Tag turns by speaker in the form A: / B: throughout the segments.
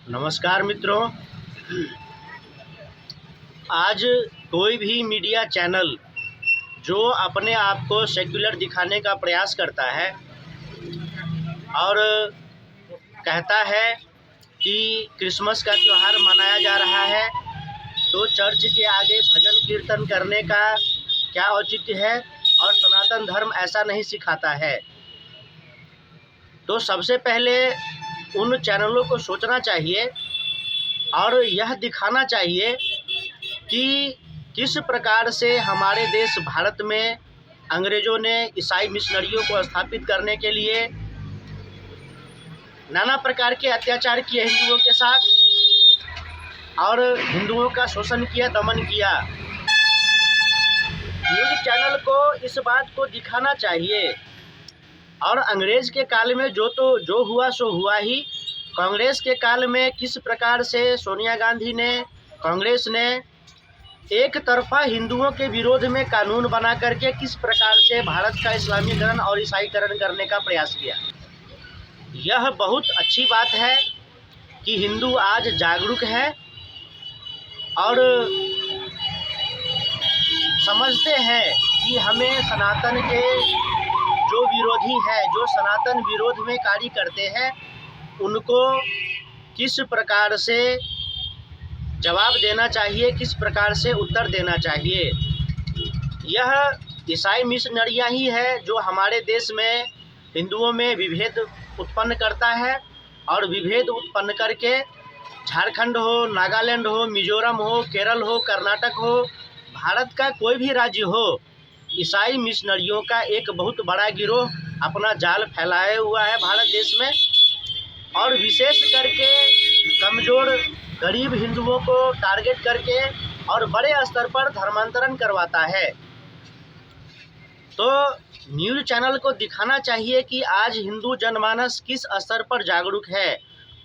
A: नमस्कार मित्रों। आज कोई भी मीडिया चैनल जो अपने आप को सेक्युलर दिखाने का प्रयास करता है और कहता है कि क्रिसमस का त्यौहार मनाया जा रहा है, तो चर्च के आगे भजन कीर्तन करने का क्या औचित्य है और सनातन धर्म ऐसा नहीं सिखाता है। तो सबसे पहले उन चैनलों को सोचना चाहिए और यह दिखाना चाहिए कि किस प्रकार से हमारे देश भारत में अंग्रेज़ों ने ईसाई मिशनरियों को स्थापित करने के लिए नाना प्रकार के अत्याचार किए हिंदुओं के साथ और हिंदुओं का शोषण किया, दमन किया। न्यूज़ चैनल को इस बात को दिखाना चाहिए। और अंग्रेज़ के काल में जो हुआ सो हुआ ही। कांग्रेस के काल में किस प्रकार से सोनिया गांधी ने, कांग्रेस ने एक तरफा हिंदुओं के विरोध में कानून बना करके किस प्रकार से भारत का इस्लामीकरण और ईसाईकरण करने का प्रयास किया। यह बहुत अच्छी बात है कि हिंदू आज जागरूक है और समझते हैं कि हमें सनातन के जो विरोधी हैं, जो सनातन विरोध में कार्य करते हैं, उनको किस प्रकार से जवाब देना चाहिए, किस प्रकार से उत्तर देना चाहिए। यह ईसाई मिशनरियाँ ही है जो हमारे देश में हिंदुओं में विभेद उत्पन्न करता है और विभेद उत्पन्न करके झारखंड हो, नागालैंड हो, मिजोरम हो, केरल हो, कर्नाटक हो, भारत का कोई भी राज्य हो, ईसाई मिशनरियों का एक बहुत बड़ा गिरोह अपना जाल फैलाए हुआ है भारत देश में और विशेष करके कमज़ोर गरीब हिंदुओं को टारगेट करके और बड़े स्तर पर धर्मांतरण करवाता है। तो न्यूज़ चैनल को दिखाना चाहिए कि आज हिंदू जनमानस किस स्तर पर जागरूक है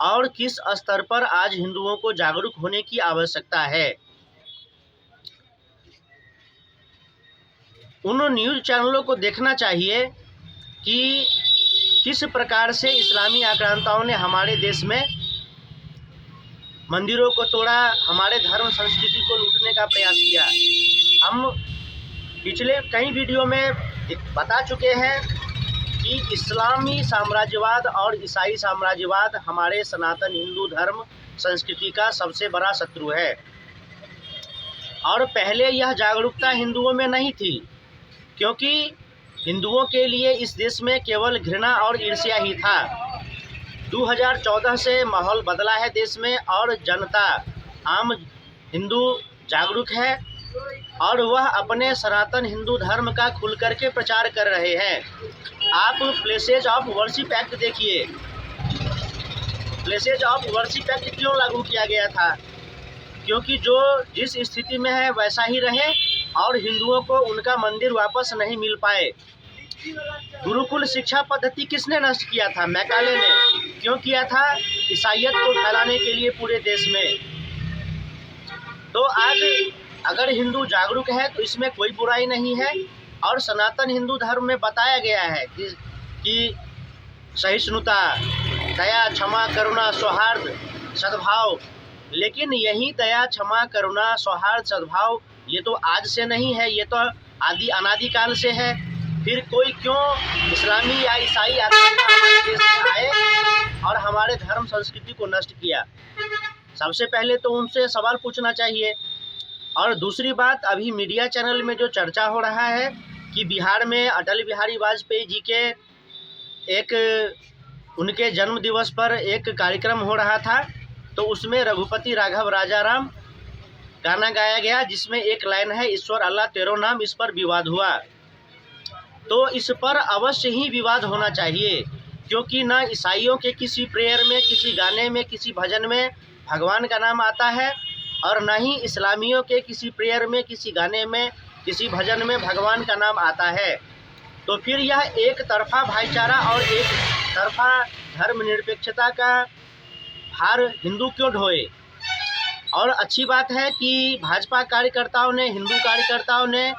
A: और किस स्तर पर आज हिंदुओं को जागरूक होने की आवश्यकता है। उन न्यूज़ चैनलों को देखना चाहिए कि किस प्रकार से इस्लामी आक्रांताओं ने हमारे देश में मंदिरों को तोड़ा, हमारे धर्म संस्कृति को लूटने का प्रयास किया। हम पिछले कई वीडियो में बता चुके हैं कि इस्लामी साम्राज्यवाद और ईसाई साम्राज्यवाद हमारे सनातन हिंदू धर्म संस्कृति का सबसे बड़ा शत्रु है। और पहले यह जागरूकता हिंदुओं में नहीं थी, क्योंकि हिंदुओं के लिए इस देश में केवल घृणा और ईर्ष्या ही था। 2014 से माहौल बदला है देश में और जनता, आम हिंदू जागरूक है और वह अपने सनातन हिंदू धर्म का खुल करके प्रचार कर रहे हैं। आप प्लेसेज ऑफ वर्शिप एक्ट देखिए। प्लेसेज ऑफ वर्शिप एक्ट क्यों लागू किया गया था? क्योंकि जो जिस स्थिति में है वैसा ही रहे और हिंदुओं को उनका मंदिर वापस नहीं मिल पाए। गुरुकुल शिक्षा पद्धति किसने नष्ट किया था? मैकाले ने। क्यों किया था? ईसाईयत को फैलाने के लिए पूरे देश में। तो आज अगर हिंदू जागरूक है तो इसमें कोई बुराई नहीं है। और सनातन हिंदू धर्म में बताया गया है कि सहिष्णुता, दया, क्षमा, करुणा, सौहार्द, सद्भाव। लेकिन यही दया, क्षमा, करुणा, सौहार्द, सद्भाव ये तो आज से नहीं है, ये तो अनादिकाल से है। फिर कोई क्यों इस्लामी या ईसाई आक्रांता हमारे देश में आए और हमारे धर्म संस्कृति को नष्ट किया? सबसे पहले तो उनसे सवाल पूछना चाहिए। और दूसरी बात, अभी मीडिया चैनल में जो चर्चा हो रहा है कि बिहार में अटल बिहारी वाजपेयी जी के उनके जन्म दिवस पर एक कार्यक्रम हो रहा था, तो उसमें रघुपति राघव राजाराम गाना गाया गया, जिसमें एक लाइन है, ईश्वर अल्लाह तेरो नाम। इस पर विवाद हुआ। तो इस पर अवश्य ही विवाद होना चाहिए, क्योंकि ना ईसाइयों के किसी प्रेयर में, किसी गाने में, किसी भजन में भगवान का नाम आता है और ना ही इस्लामियों के किसी प्रेयर में, किसी गाने में, किसी भजन में भगवान का नाम आता है। तो फिर यह एक तरफा भाईचारा और एक तरफा धर्मनिरपेक्षता का भार हिंदू क्यों ढोए? और अच्छी बात है कि भाजपा कार्यकर्ताओं ने, हिंदू कार्यकर्ताओं ने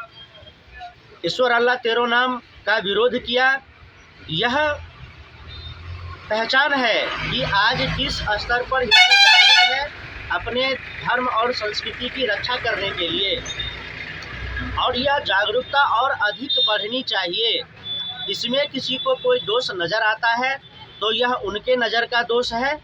A: ईश्वर अल्लाह तेरो नाम का विरोध किया। यह पहचान है कि आज किस स्तर पर हिंदू अपने धर्म और संस्कृति की रक्षा करने के लिए, और यह जागरूकता और अधिक बढ़नी चाहिए। इसमें किसी को कोई दोष नज़र आता है तो यह उनके नज़र का दोष है,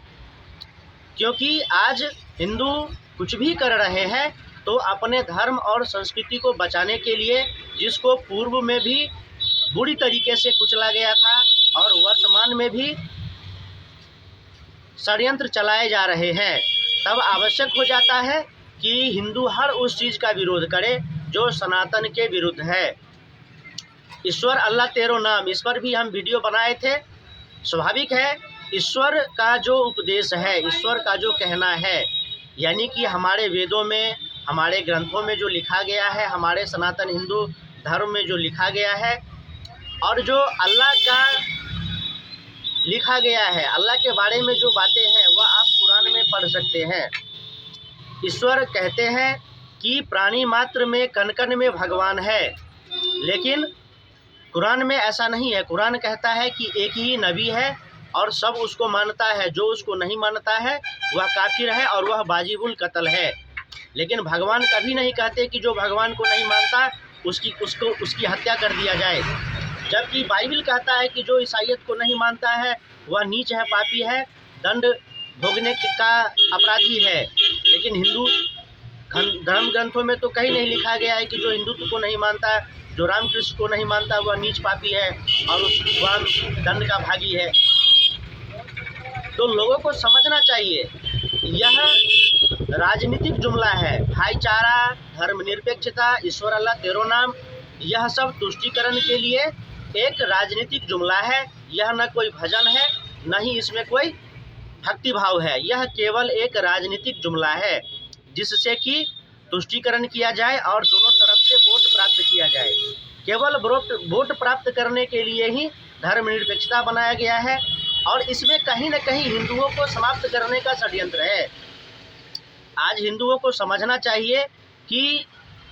A: क्योंकि आज हिंदू कुछ भी कर रहे हैं तो अपने धर्म और संस्कृति को बचाने के लिए, जिसको पूर्व में भी बुरी तरीके से कुचला गया था और वर्तमान में भी षड्यंत्र चलाए जा रहे हैं, तब आवश्यक हो जाता है कि हिंदू हर उस चीज़ का विरोध करे जो सनातन के विरुद्ध है। ईश्वर अल्लाह तेरो नाम, इस पर भी हम वीडियो बनाए थे। स्वाभाविक है, ईश्वर का जो उपदेश है, ईश्वर का जो कहना है, यानी कि हमारे वेदों में, हमारे ग्रंथों में जो लिखा गया है, हमारे सनातन हिंदू धर्म में जो लिखा गया है, और जो अल्लाह का लिखा गया है, अल्लाह के बारे में जो बातें हैं वह आप कुरान में पढ़ सकते हैं। ईश्वर कहते हैं कि प्राणी मात्र में कण कण में भगवान है, लेकिन कुरान में ऐसा नहीं है। कुरान कहता है कि एक ही नबी है और सब उसको मानता है, जो उसको नहीं मानता है वह काफिर है और वह वाजिबुल कत्ल है। लेकिन भगवान कभी नहीं कहते कि जो भगवान को नहीं मानता उसकी हत्या कर दिया जाए। जबकि बाइबल कहता है कि जो ईसाईयत को नहीं मानता है वह नीच है, पापी है, दंड भोगने का अपराधी है। लेकिन हिंदू धर्म ग्रंथों में तो कहीं नहीं लिखा गया है कि जो हिंदुत्व को नहीं मानता, जो रामकृष्ण को नहीं मानता वह नीच पापी है और वह दंड का भागी है। तो लोगों को समझना चाहिए, यह राजनीतिक जुमला है। भाईचारा, धर्मनिरपेक्षता, ईश्वर अल्लाह तेरो नाम, यह सब तुष्टीकरण के लिए एक राजनीतिक जुमला है। यह न कोई भजन है, न ही इसमें कोई भक्ति भाव है। यह केवल एक राजनीतिक जुमला है जिससे कि तुष्टीकरण किया जाए और दोनों तरफ से वोट प्राप्त किया जाए। केवल वोट प्राप्त करने के लिए ही धर्मनिरपेक्षता बनाया गया है और इसमें कहीं न कहीं हिंदुओं को समाप्त करने का षड्यंत्र है। आज हिंदुओं को समझना चाहिए कि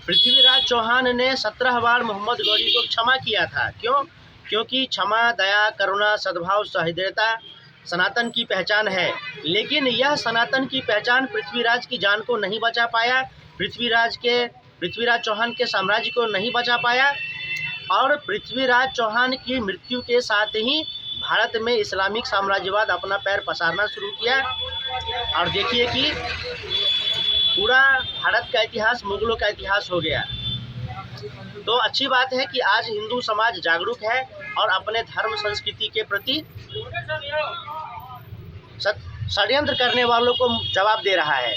A: पृथ्वीराज चौहान ने 17 बार मोहम्मद गौरी को क्षमा किया था। क्यों? क्योंकि क्षमा, दया, करुणा, सद्भाव, सहृदयता सनातन की पहचान है। लेकिन यह सनातन की पहचान पृथ्वीराज की जान को नहीं बचा पाया, पृथ्वीराज चौहान के साम्राज्य को नहीं बचा पाया, और पृथ्वीराज चौहान की मृत्यु के साथ ही भारत में इस्लामिक साम्राज्यवाद अपना पैर पसारना शुरू किया। और देखिए कि पूरा भारत का इतिहास मुगलों का इतिहास हो गया। तो अच्छी बात है कि आज हिंदू समाज जागरूक है और अपने धर्म संस्कृति के प्रति षड्यंत्र करने वालों को जवाब दे रहा है।